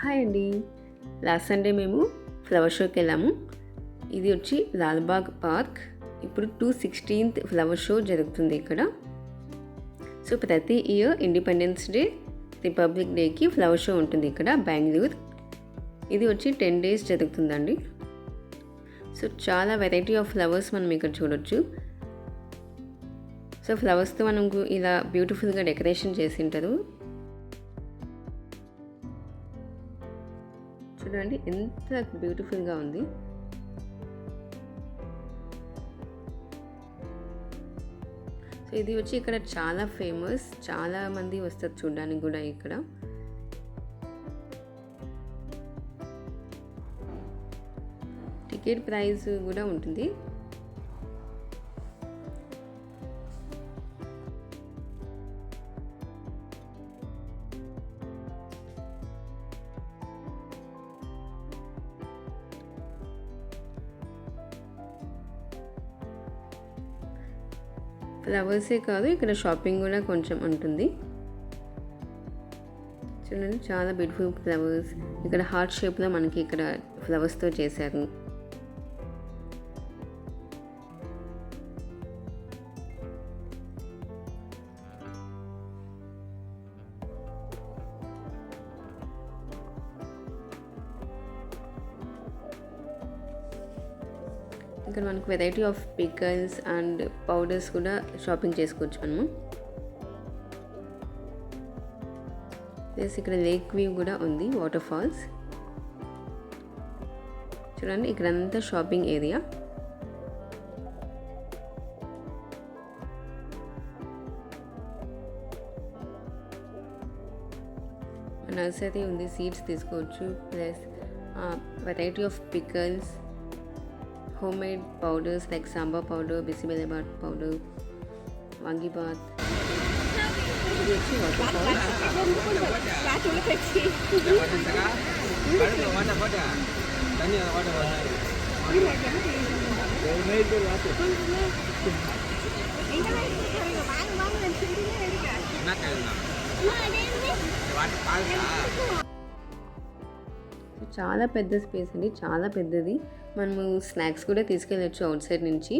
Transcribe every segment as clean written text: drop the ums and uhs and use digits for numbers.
Hi అండి. Last Sunday మేము flower షోకి వెళ్ళాము. ఇది వచ్చి లాల్బాగ్ పార్క్. ఇప్పుడు 216th ఫ్లవర్ షో జరుగుతుంది ఇక్కడ. సో ప్రతి ఇయర్ ఇండిపెండెన్స్ డే, రిపబ్లిక్ డేకి ఫ్లవర్ షో ఉంటుంది ఇక్కడ బెంగళూరు. ఇది వచ్చి 10 days జరుగుతుందండి. సో చాలా వెరైటీ ఆఫ్ ఫ్లవర్స్ మనం ఇక్కడ చూడొచ్చు. సో ఫ్లవర్స్తో మనకు ఇలా బ్యూటిఫుల్గా డెకరేషన్ చేసి ఉంటారు. చూడండి ఎంత బ్యూటిఫుల్గా ఉంది. సో ఇది వచ్చి ఇక్కడ చాలా ఫేమస్, చాలా మంది వస్తారు చూడడానికి కూడా ఇక్కడ. టికెట్ ప్రైస్ కూడా ఉంటుంది. ఫ్లవర్సే కాదు, ఇక్కడ షాపింగ్ కూడా కొంచెం ఉంటుంది. చూడండి చాలా బ్యూటిఫుల్ ఫ్లవర్స్. ఇక్కడ హార్ట్ షేప్లో మనకి ఇక్కడ ఫ్లవర్స్తో చేశారు. ఇక్కడ మనకు variety of pickles and powders కూడా షాపింగ్ చేసుకోవచ్చు మనము. ప్లస్ ఇక్కడ లేక్ వ్యూ కూడా ఉంది, వాటర్ ఫాల్స్. చూడండి ఇక్కడంతా షాపింగ్ ఏరియా. నర్సరీ ఉంది, సీడ్స్ తీసుకోవచ్చు. Plus variety of pickles, homemade powders like sambar powder, bisibelebaat powder, wangibaat. ఇది వచ్చి వాటర్ ఫాల్స్. చాలా పెద్ద స్పేస్ అండి, చాలా పెద్దది. మనము స్నాక్స్ కూడా తీసుకెళ్ళచ్చు అవుట్ సైడ్ నుంచి.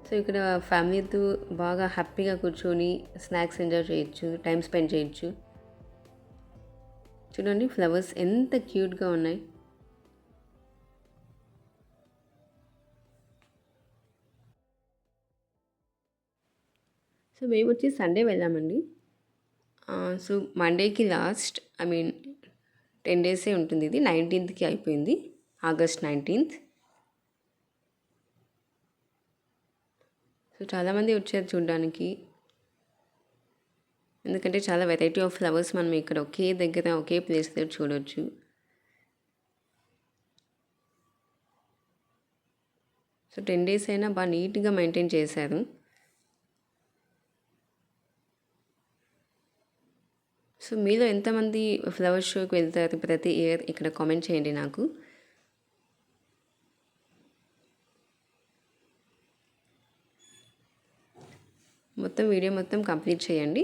సో ఇక్కడ ఫ్యామిలీతో బాగా హ్యాపీగా కూర్చొని స్నాక్స్ ఎంజాయ్ చేయొచ్చు, టైం స్పెండ్ చేయొచ్చు. చూడండి ఫ్లవర్స్ ఎంత క్యూట్గా ఉన్నాయి. సో మేము వచ్చి సండే వెళ్ళామండి. సో మండేకి లాస్ట్, 10 days ఉంటుంది. ఇది 19th అయిపోయింది, August 19th. సో చాలామంది వచ్చారు చూడడానికి, ఎందుకంటే చాలా వెరైటీ ఆఫ్ ఫ్లవర్స్ మనం ఇక్కడ ఒకే దగ్గర ఒకే ప్లేస్ దగ్గర చూడవచ్చు. సో 10 days అయినా బాగా నీట్గా మెయింటైన్ చేశారు. సో మీలో ఎంతమంది ఫ్లవర్ షోకి వెళ్తారు ప్రతి ఇయర్ ఇక్కడ కామెంట్ చేయండి నాకు. మొత్తం వీడియో మొత్తం కంప్లీట్ చేయండి.